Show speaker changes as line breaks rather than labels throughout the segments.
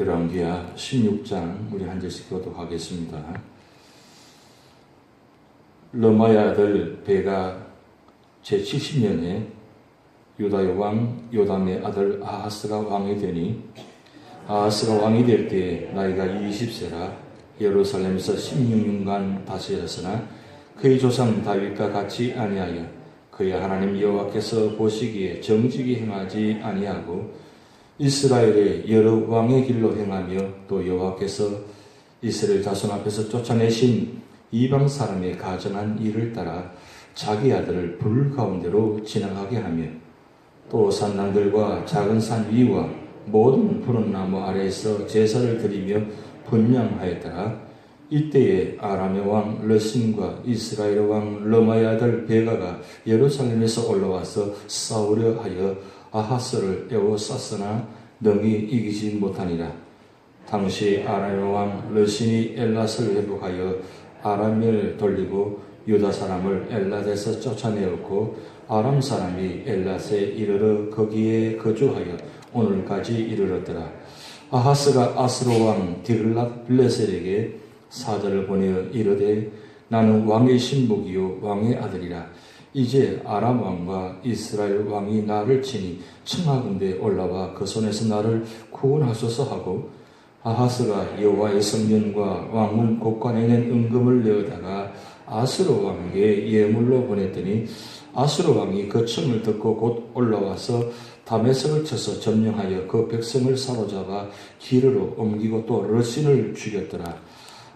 열왕기하 16장 우리 한 절씩 교독하겠습니다. 르마의 아들 베가 제70년에 유다의 왕 요담의 아들 아하스가 왕이 되니 아하스가 왕이 될 때에 나이가 20세라 예루살렘에서 16년간 다스렸으나 그의 조상 다윗과 같이 아니하여 그의 하나님 여호와께서 보시기에 정직히 행하지 아니하고 이스라엘의 여러 왕의 길로 행하며 또 여호와께서 이스라엘 자손 앞에서 쫓아내신 이방 사람의 가정한 일을 따라 자기 아들을 불 가운데로 지나가게 하며 또 산당들과 작은 산 위와 모든 푸른 나무 아래에서 제사를 드리며 분향하였더라. 이때에 아람의 왕 르신과 이스라엘의 왕 르마의 아들 베가가 예루살렘에서 올라와서 싸우려 하여 아하스를 에워쌌으나 능히 이기지 못하니라. 당시 아람의 왕 르신이 엘랏을 회복하여 아람을 돌리고 유다 사람을 엘랏에서 쫓아내었고 아람 사람이 엘랏에 이르러 거기에 거주하여 오늘까지 이르렀더라. 아하스가 아스로 왕 디글랏 빌레셀에게 사자를 보내어 이르되 나는 왕의 신복이요 왕의 아들이라. 이제 아람 왕과 이스라엘 왕이 나를 치니 청하건대 올라와 그 손에서 나를 구원하소서 하고 아하스가 여호와의 성전과 왕문 곳간에 낸 은금을 내어다가 아스로 왕에게 예물로 보냈더니 아스로 왕이 그 청을 듣고 곧 올라와서 다메섹을 쳐서 점령하여 그 백성을 사로잡아 기르로 옮기고 또 르신을 죽였더라.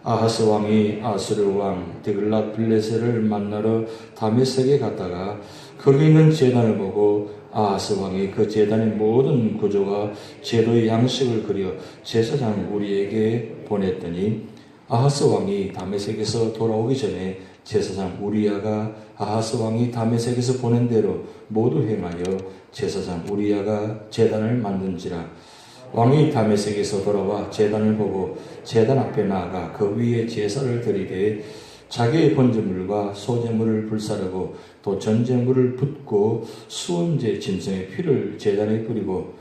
아하스 왕이 아스르 왕 디글랏 빌레셀을 만나러 다메섹에 갔다가 거기 있는 제단을 보고 아하스 왕이 그 제단의 모든 구조와 제도의 양식을 그려 제사장 우리에게 보냈더니 아하스 왕이 다메섹에서 돌아오기 전에 제사장 우리야가 아하스 왕이 다메섹에서 보낸 대로 모두 행하여 제사장 우리야가 제단을 만든지라. 왕이 다메섹에서 돌아와 제단을 보고 제단 앞에 나아가 그 위에 제사를 드리되 자기의 번제물과 소제물을 불사르고 또 전제물을 붓고 수원제 짐승의 피를 제단에 뿌리고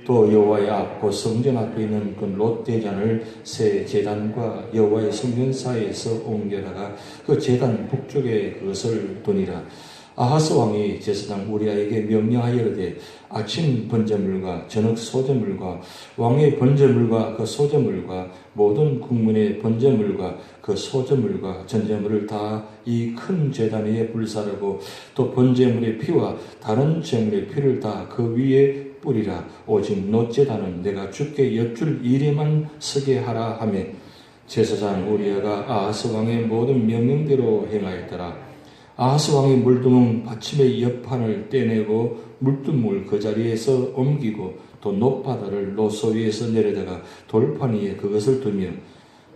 또 여호와의 앞 곧 성전 앞에 있는 그 롯대잔을 새 제단과 여호와의 성전 사이에서 옮겨다가 그 제단 북쪽에 그것을 두니라. 아하스 왕이 제사장 우리야에게 명령하여르되 아침 번제물과 저녁 소제물과 왕의 번제물과 그 소제물과 모든 국민의 번제물과 그 소제물과 전제물을 다 이 큰 제단 위에 불사르고 또 번제물의 피와 다른 제물의 피를 다 그 위에 뿌리라. 오직 놋제단은 내가 주께 여쭐 일에만 서게 하라 하며 제사장 우리야가 아하스 왕의 모든 명령대로 행하였더라. 아하스 왕이 물두멍 받침의 옆판을 떼내고 물두멍을 그 자리에서 옮기고 또 놋바다를 노소 위에서 내려다가 돌판 위에 그것을 두며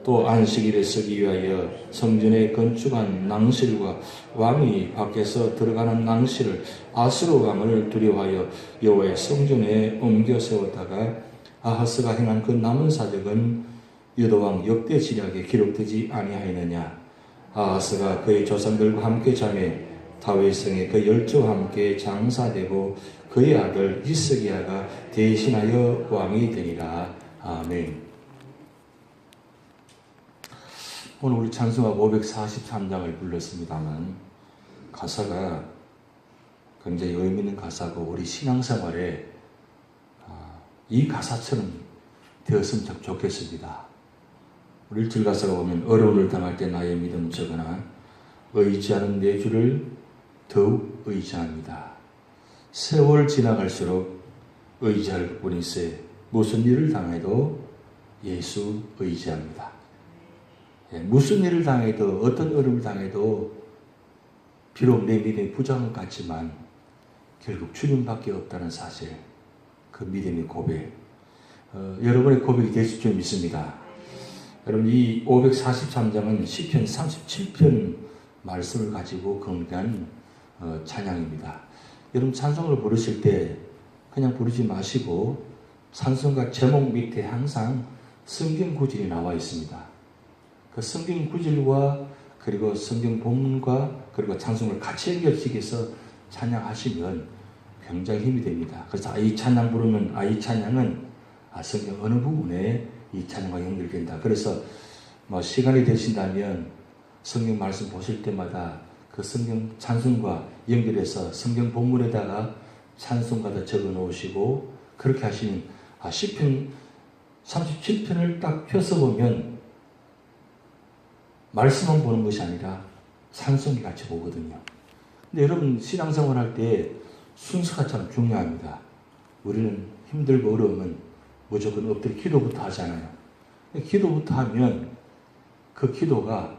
또 안식일에 쓰기 위하여 성전에 건축한 낭실과 왕이 밖에서 들어가는 낭실을 아스로 왕을 두려워하여 여호와의 성전에 옮겨 세웠다가 아하스가 행한 그 남은 사적은 유다왕 역대지략에 기록되지 아니하였느냐. 아하스가 그의 조상들과 함께 자매 다윗성에 그 열조와 함께 장사되고 그의 아들 히스기야가 대신하여 왕이 되니라. 아멘. 오늘 우리 찬송가 543장을 불렀습니다만 가사가 굉장히 의미 있는 가사고 우리 신앙생활에 이 가사처럼 되었으면 참 좋겠습니다. 우리 1절 가사가 보면 어려움을 당할 때 나의 믿음 적으나 의지하는 내 주를 더욱 의지합니다. 세월 지나갈수록 의지할 뿐이세 무슨 일을 당해도 예수 의지합니다. 무슨 일을 당해도 어떤 어려움을 당해도 비록 내 믿음이 부정한 것 같지만 결국 주님밖에 없다는 사실, 그 믿음의 고백, 여러분의 고백이 되실 줄 믿습니다. 여러분 이 543장은 시편 37편 말씀을 가지고 건강한 찬양입니다. 여러분 찬송을 부르실 때 그냥 부르지 마시고 찬송가 제목 밑에 항상 성경 구절이 나와 있습니다. 그 성경 구절과 그리고 성경 본문과 그리고 찬송을 같이 연결시켜서 찬양하시면 굉장히 힘이 됩니다. 그래서 이 찬양 부르면 이 찬양은 성경 어느 부분에 이 찬양과 연결된다. 그래서 시간이 되신다면 성경 말씀 보실 때마다 그 성경 찬송과 연결해서 성경 본문에다가 찬송가도 적어 놓으시고 그렇게 하시면 시편 37편을 딱 펴서 보면 말씀만 보는 것이 아니라 찬송이 같이 보거든요. 근데 여러분 신앙생활 할 때 순서가 참 중요합니다. 우리는 힘들고 어려우면 무조건 엎드려 기도부터 하잖아요. 기도부터 하면 그 기도가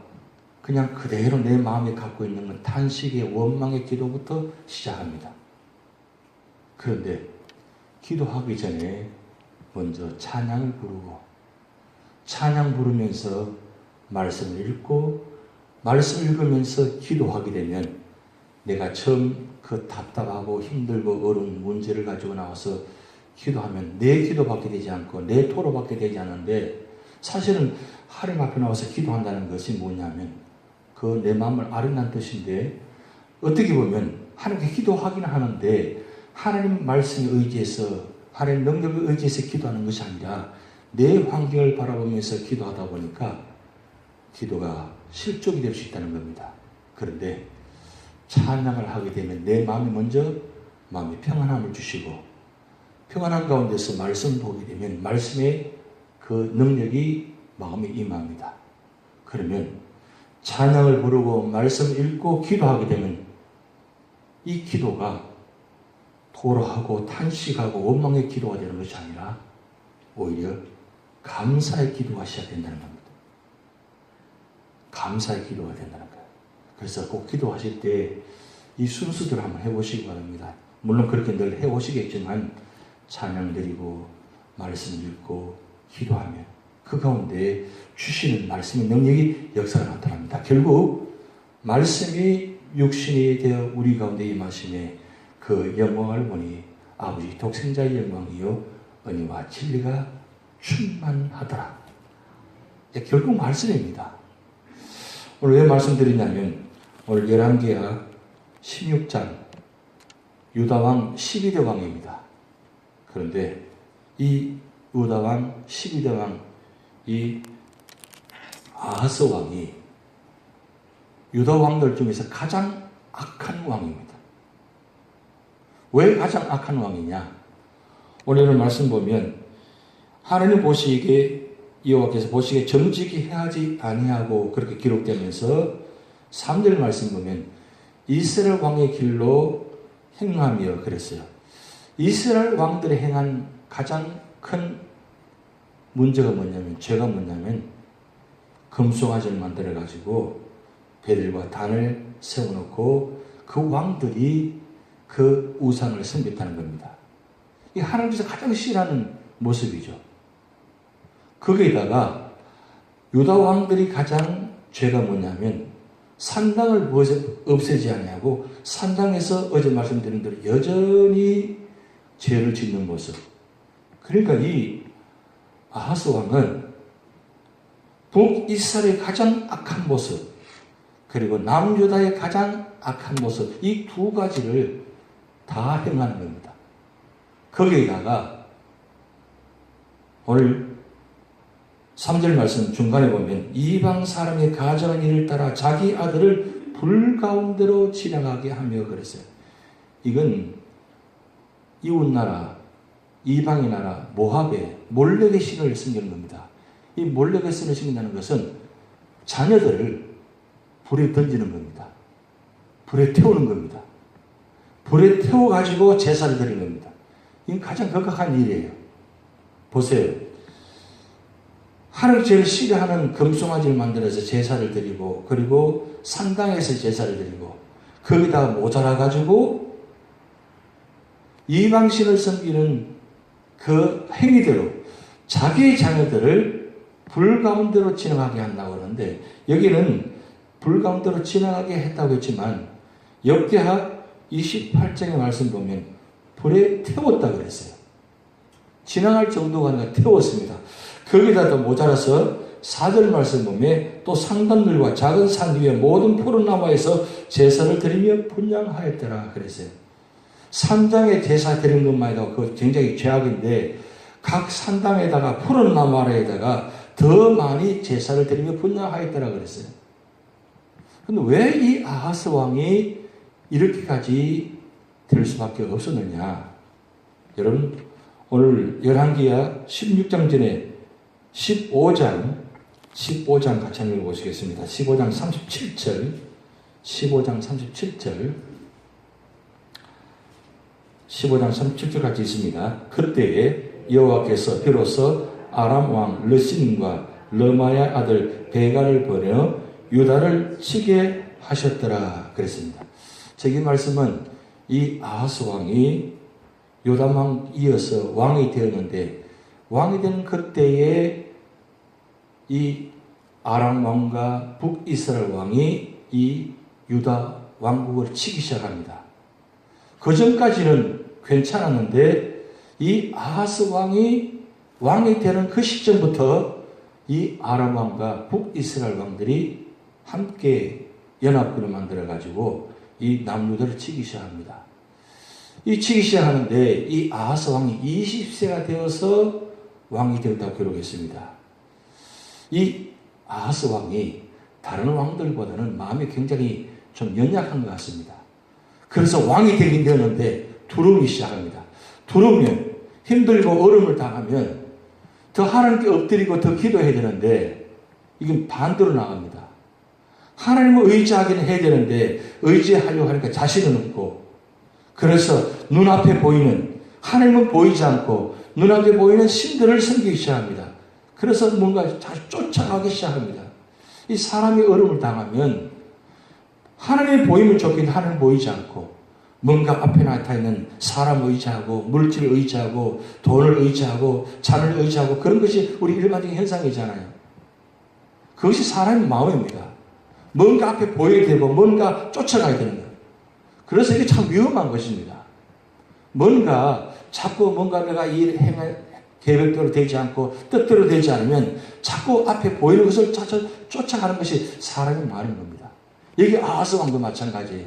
그냥 그대로 내 마음에 갖고 있는 건 탄식의 원망의 기도부터 시작합니다. 그런데 기도하기 전에 먼저 찬양을 부르고 찬양 부르면서 말씀을 읽고 말씀을 읽으면서 기도하게 되면 내가 처음 그 답답하고 힘들고 어려운 문제를 가지고 나와서 기도하면 내 기도밖에 되지 않고 내 토로밖에 되지 않는데 사실은 하나님 앞에 나와서 기도한다는 것이 뭐냐면 그 내 마음을 아른다는 뜻인데 어떻게 보면 하나님께 기도하기는 하는데 하나님 말씀에 의지해서 하나님 능력에 의지해서 기도하는 것이 아니라 내 환경을 바라보면서 기도하다 보니까 기도가 실족이 될 수 있다는 겁니다. 그런데 찬양을 하게 되면 내 마음이 먼저 마음에 평안함을 주시고 평안한 가운데서 말씀 보게 되면 말씀의 그 능력이 마음에 임합니다. 그러면 찬양을 부르고 말씀 읽고 기도하게 되면 이 기도가 토로하고 탄식하고 원망의 기도가 되는 것이 아니라 오히려 감사의 기도가 시작된다는 겁니다. 감사의 기도가 된다는 거예요. 그래서 꼭 기도하실 때 이 순서들을 한번 해보시기 바랍니다. 물론 그렇게 늘 해오시겠지만 찬양 드리고 말씀 읽고 기도하면 그 가운데 주시는 말씀의 능력이 역사가 나타납니다. 결국 말씀이 육신이 되어 우리 가운데 임하심에 그 영광을 보니 아버지 독생자의 영광이요 은혜와 진리가 충만하더라. 결국 말씀입니다. 오늘 왜 말씀드리냐면 오늘 열왕기하 16장 유다왕 12대 왕입니다. 그런데 이 유다왕 12대 왕 이 아하스 왕이 유다 왕들 중에서 가장 악한 왕입니다. 왜 가장 악한 왕이냐? 오늘 말씀 보면 하나님 보시기에 여호와께서 보시기에 정직히 행하지 아니하고 그렇게 기록되면서 3절 말씀 보면 이스라엘 왕의 길로 행하며 그랬어요. 이스라엘 왕들이 행한 가장 큰 문제가 뭐냐면 죄가 뭐냐면 금송아지를 만들어가지고 베들과 단을 세워놓고 그 왕들이 그 우상을 섬겼다는 겁니다. 이 하나님께서 가장 싫어하는 모습이죠. 거기에다가 유다 왕들이 가장 죄가 뭐냐면 산당을 없애지 아니하고 산당에서 어제 말씀드린 대로 여전히 죄를 짓는 모습. 그러니까 이 아하스 왕은 북이스라엘의 가장 악한 모습 그리고 남유다의 가장 악한 모습 이 두 가지를 다 행하는 겁니다. 거기에다가 오늘 3절 말씀 중간에 보면 이방 사람의 가정한 일을 따라 자기 아들을 불 가운데로 지나가게 하며 그랬어요. 이건 이웃나라 이방의 나라 모압의 몰렉의 신을 섬기는 겁니다. 이 몰렉의 신을 섬긴다는 것은 자녀들을 불에 던지는 겁니다. 불에 태우는 겁니다. 불에 태워가지고 제사를 드리는 겁니다. 이건 가장 극악한 일이에요. 보세요. 하나님 제일 싫어하는 금송아지를 만들어서 제사를 드리고 그리고 산당에서 제사를 드리고 거기다가 모자라가지고 이방신을 섬기는 그 행위대로 자기의 자녀들을 불 가운데로 지나가게 한다고 하는데 여기는 불 가운데로 지나가게 했다고 했지만 역대하 28장의 말씀 보면 불에 태웠다고 그랬어요. 지나갈 정도가 아니라 태웠습니다. 거기다 더 모자라서 4절 말씀 보면 또 상단들과 작은 산 위에 모든 푸른 나무에서 제사를 드리며 분향하였더라 그랬어요. 산장에 제사 드리는 것만 해도 그거 굉장히 죄악인데 각 산당에다가 푸른 나무 아래에다가 더 많이 제사를 드리며 분양하였더라 그랬어요. 근데 왜 이 아하스 왕이 이렇게까지 될 수밖에 없었느냐? 여러분, 오늘 열왕기야 16장 전에 15장 같이 한번 읽어보시겠습니다. 15장 37절 15장 37절까지 있습니다. 그때에 여호와께서 비로소 아람 왕 르신과 르마야 아들 베가를 보내 유다를 치게 하셨더라 그랬습니다. 이 말씀은 이 아하스 왕이 요담 왕 이어서 왕이 되었는데, 왕이 된 그때에 이 아람 왕과 북이스라엘 왕이 이 유다 왕국을 치기 시작합니다. 그 전까지는 괜찮았는데 이 아하스 왕이 되는 그 시점부터 이 아람 왕과 북이스라엘 왕들이 함께 연합군을 만들어 가지고 이 남유다를 치기 시작합니다. 이 치기 시작하는데 이 아하스 왕이 20세가 되어서 왕이 되었다고 기록했습니다. 이 아하스 왕이 다른 왕들보다는 마음이 굉장히 좀 연약한 것 같습니다. 그래서 왕이 되긴 되는데 두려움이 시작합니다. 두려우면, 힘들고 어려움을 당하면 더 하나님께 엎드리고 더 기도해야 되는데 이건 반대로 나갑니다. 하나님을 의지하기는 해야 되는데 의지하려고 하니까 자신은 없고, 그래서 눈앞에 보이는, 하나님은 보이지 않고 눈앞에 보이는 신들을 섬기기 시작합니다. 그래서 뭔가 쫓아가기 시작합니다. 이 사람이 어려움을 당하면 하나님이 보이면 좋겠는데 하나님 보이지 않고 뭔가 앞에 나타있는 사람 의지하고 물질을 의지하고 돈을 의지하고 자를 의지하고, 그런 것이 우리 일반적인 현상이잖아요. 그것이 사람의 마음입니다. 뭔가 앞에 보여야 되고 뭔가 쫓아가야 되는 거예요. 그래서 이게 참 위험한 것입니다. 자꾸 뭔가 내가 이 행할 계획대로 되지 않고 뜻대로 되지 않으면 자꾸 앞에 보이는 것을 쫓아가는 것이 사람이 많은 겁니다. 여기 아하스 왕도 마찬가지예요.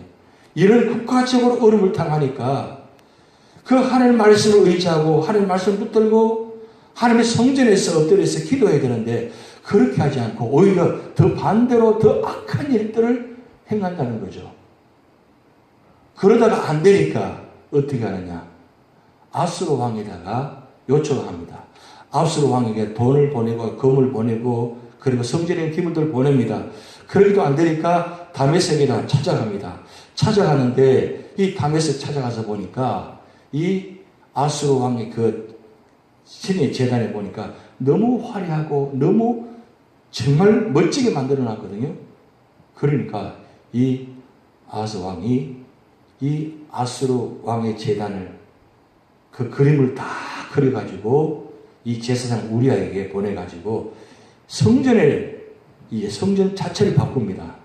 이런 국가적으로 어려움을 당하니까 그 하나님 말씀을 의지하고 하나님 말씀을 붙들고 하나님의 성전에서 엎드려서 기도해야 되는데 그렇게 하지 않고 오히려 더 반대로 더 악한 일들을 행한다는 거죠. 그러다가 안 되니까 어떻게 하느냐? 아수르 왕에다가 요청을 합니다. 아수르 왕에게 돈을 보내고 금을 보내고 그리고 성전에 기물들을 보냅니다. 그러기도 안 되니까 다메섹에다 찾아갑니다. 찾아가는데 이 다메섹 찾아가서 보니까 이 아수르 왕의 그 신의 제단에 보니까 너무 화려하고 너무 정말 멋지게 만들어 놨거든요. 그러니까 이 아하스 왕이 이 아수르 왕의 제단을 그 그림을 다 그려가지고 이 제사장 우리아에게 보내가지고 성전 자체를 바꿉니다.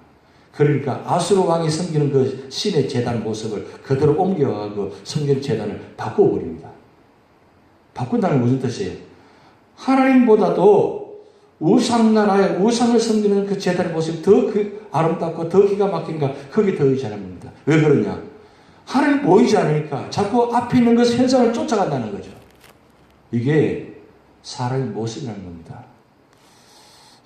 그러니까 아수르 왕이 섬기는 그 신의 제단 모습을 그대로 옮겨와 그 성전 제단을 바꿔버립니다. 바꾼다는 무슨 뜻이에요? 하나님보다도 우상나라의 우상을 섬기는 그 제단의 모습이 더 아름답고 더 기가 막히니까 거기에 더 의지하는 겁니다. 왜 그러냐? 하나님 보이지 않으니까 자꾸 앞에 있는 것 현상을 쫓아간다는 거죠. 이게 사람의 모습이라는 겁니다.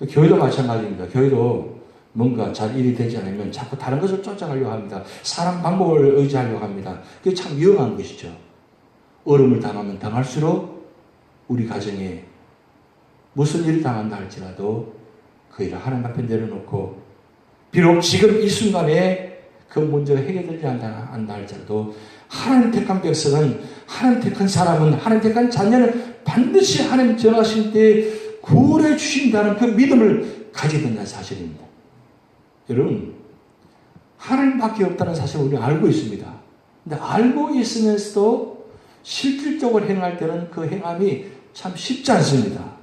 교회도 마찬가지입니다. 교회도 뭔가 잘 일이 되지 않으면 자꾸 다른 것을 쫓아가려고 합니다. 사람 방법을 의지하려고 합니다. 그게 참 위험한 것이죠. 어려움을 당하면 당할수록 우리 가정에 무슨 일이 당한다 할지라도 그 일을 하나님 앞에 내려놓고, 비록 지금 이 순간에 그 문제가 해결되지 않다 할지라도 하나님 택한 백성은, 하나님 택한 사람은, 하나님 택한 자녀는 반드시 하나님 정하실 때 구원해 주신다는 그 믿음을 가지게 된다는 사실입니다. 여러분, 하나님밖에 없다는 사실을 우리가 알고 있습니다. 근데 알고 있으면서도 실질적으로 행할 때는 그 행함이 참 쉽지 않습니다.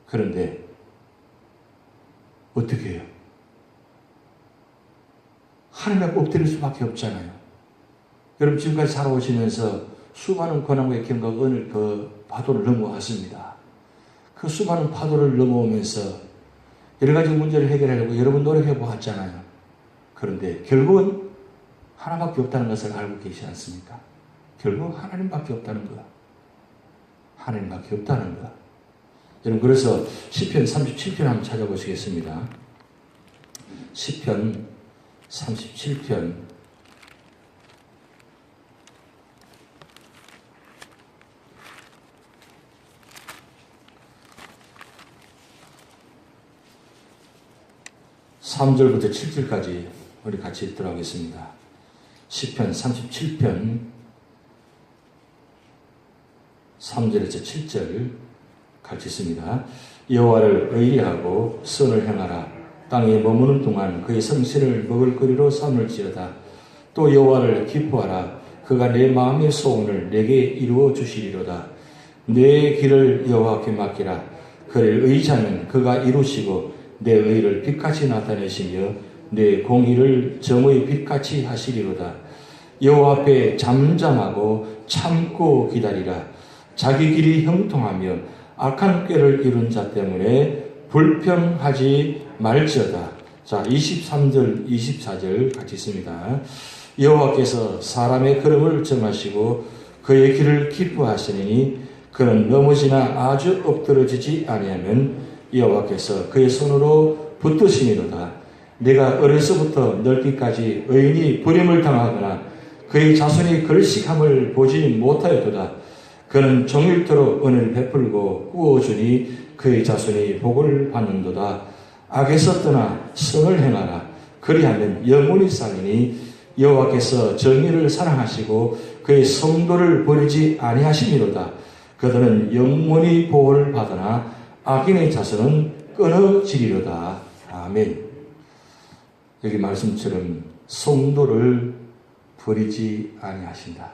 그런데 어떻게 해요? 하나님 앞에 엎드릴 수밖에 없잖아요. 여러분, 지금까지 살아오시면서 수많은 고난과 역경과 은을 그 파도를 넘어왔습니다. 그 수많은 파도를 넘어오면서 여러 가지 문제를 해결하려고 여러분 노력해 보았잖아요. 그런데 결국은 하나밖에 없다는 것을 알고 계시지 않습니까? 결국 하나님밖에 없다는 것. 하나님밖에 없다는 것. 여러분, 그래서 시편 37편 한번 찾아보시겠습니다. 시편 37편 3절부터 7절까지 우리 같이 읽도록 하겠습니다. 시편 37편 3절에서 7절 같이 있습니다. 여호와를 의리하고 선을 행하라. 땅에 머무는 동안 그의 성신을 먹을거리로 삼을지어다. 또 여호와를 기뻐하라. 그가 내 마음의 소원을 내게 이루어 주시리로다. 내 길을 여호와께 맡기라. 그를 의지하면 그가 이루시고 내 의를 빛같이 나타내시며 내 공의를 정의 빛같이 하시리로다. 여호와 앞에 잠잠하고 참고 기다리라. 자기 길이 형통하며 악한 꾀를 이룬 자 때문에 불평하지 말지어다. 자, 23절, 24절 같이 있습니다. 여호와께서 사람의 걸음을 정하시고 그의 길을 기뻐하시니 그는 넘어지나 아주 엎드러지지 아니하면 여호와께서 그의 손으로 붙드시니로다. 내가 어려서부터 늙기까지 의인이 버림을 당하거나 그의 자손이 걸식함을 보지 못하였도다. 그는 종일토록 은을 베풀고 구워주니 그의 자손이 복을 받는도다. 악에서 떠나 선을 행하라. 그리하면 영원히 살리니 여호와께서 정의를 사랑하시고 그의 성도를 버리지 아니하시니로다. 그들은 영원히 복을 받으나 악인의 자손은 끊어지리로다. 아멘. 여기 말씀처럼 성도를 버리지 아니하신다.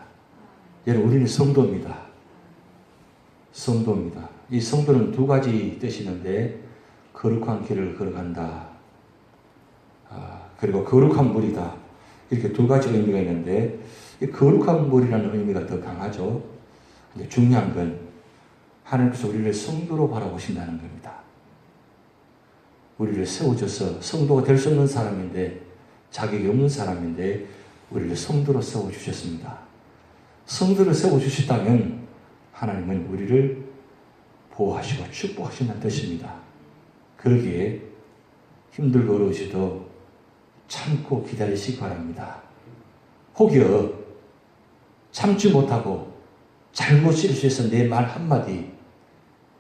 여러분, 우리는 성도입니다. 성도입니다. 이 성도는 두 가지 뜻이 있는데 거룩한 길을 걸어간다. 그리고 거룩한 물이다. 이렇게 두 가지 의미가 있는데 이 거룩한 물이라는 의미가 더 강하죠. 근데 중요한 건 하나님께서 우리를 성도로 바라보신다는 겁니다. 우리를 세워줘서 성도가 될 수 없는 사람인데 자격이 없는 사람인데 우리를 성도로 세워주셨습니다. 성도로 세워주셨다면 하나님은 우리를 보호하시고 축복하신다는 뜻입니다. 그러기에 힘들고 어려우셔도 참고 기다리시기 바랍니다. 혹여 참지 못하고 잘못 실수해서 내 말 한마디,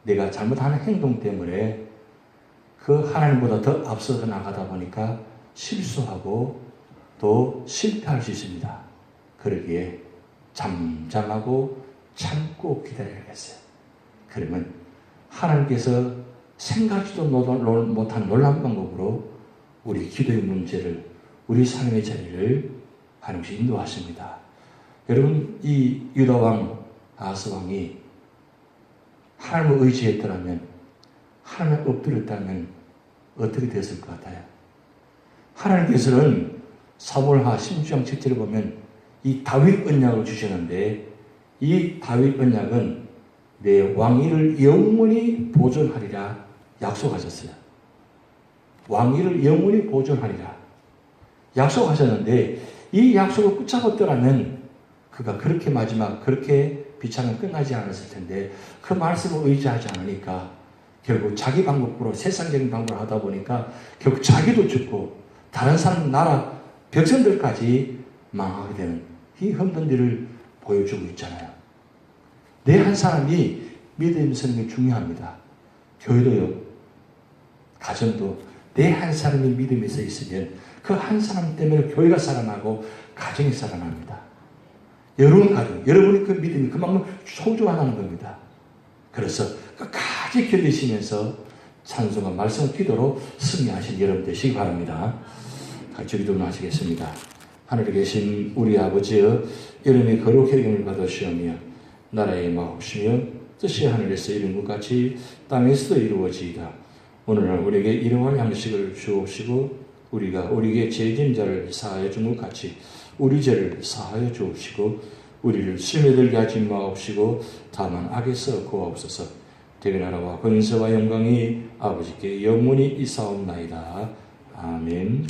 내가 잘못하는 행동 때문에 그 하나님보다 더 앞서서 나가다 보니까 실수하고 또 실패할 수 있습니다. 그러기에 잠잠하고 참고 기다려야겠어요. 그러면 하나님께서 생각지도 못한 놀라운 방법으로 우리 기도의 문제를, 우리 삶의 자리를 하나님께서 인도하십니다. 여러분, 이 유다왕 아하스 왕이 하나님을 의지했더라면, 하나님을 엎드렸다면 어떻게 됐을 것 같아요? 하나님께서는 사무엘하 16장 7절을 보면 이 다윗 언약을 주셨는데 이 다윗 언약은 내 왕위를 영원히 보존하리라 약속하셨어요. 왕위를 영원히 보존하리라 약속하셨는데 이 약속을 붙잡았더라면 그가 그렇게 마지막 그렇게 비참은 끝나지 않았을 텐데 그 말씀을 의지하지 않으니까 결국 자기 방법으로 세상적인 방법을 하다 보니까 결국 자기도 죽고 다른 사람 나라 백성들까지 망하게 되는 이 힘든 일을 보여주고 있잖아요. 내 한 사람이 믿음이 서는 게 중요합니다. 교회도요, 가정도 내 한 사람이 믿음에서 있으면 그 한 사람 때문에 교회가 살아나고 가정이 살아납니다. 여러분 가정, 여러분의 그 믿음이 그만큼 소중하다는 겁니다. 그래서 끝까지 견디시면서 찬송과 말씀 기도로 승리하신 여러분 되시기 바랍니다. 같이 기도를 하시겠습니다. 하늘에 계신 우리 아버지여, 이름이 거룩히 여김을 받으시오며 나라의 마옵시며 뜻이 하늘에서 이룬 것 같이 땅에서도 이루어지이다. 오늘날 우리에게 일용할 양식을 주옵시고 우리가 우리에게 죄진 자를 사하여 준 것 같이 우리 죄를 사하여 주옵시고 우리를 시험에 들게 하지 마옵시고 다만 악에서 구하옵소서. 대개 나라와 권세와 영광이 아버지께 영원히 있사옵나이다. 아멘.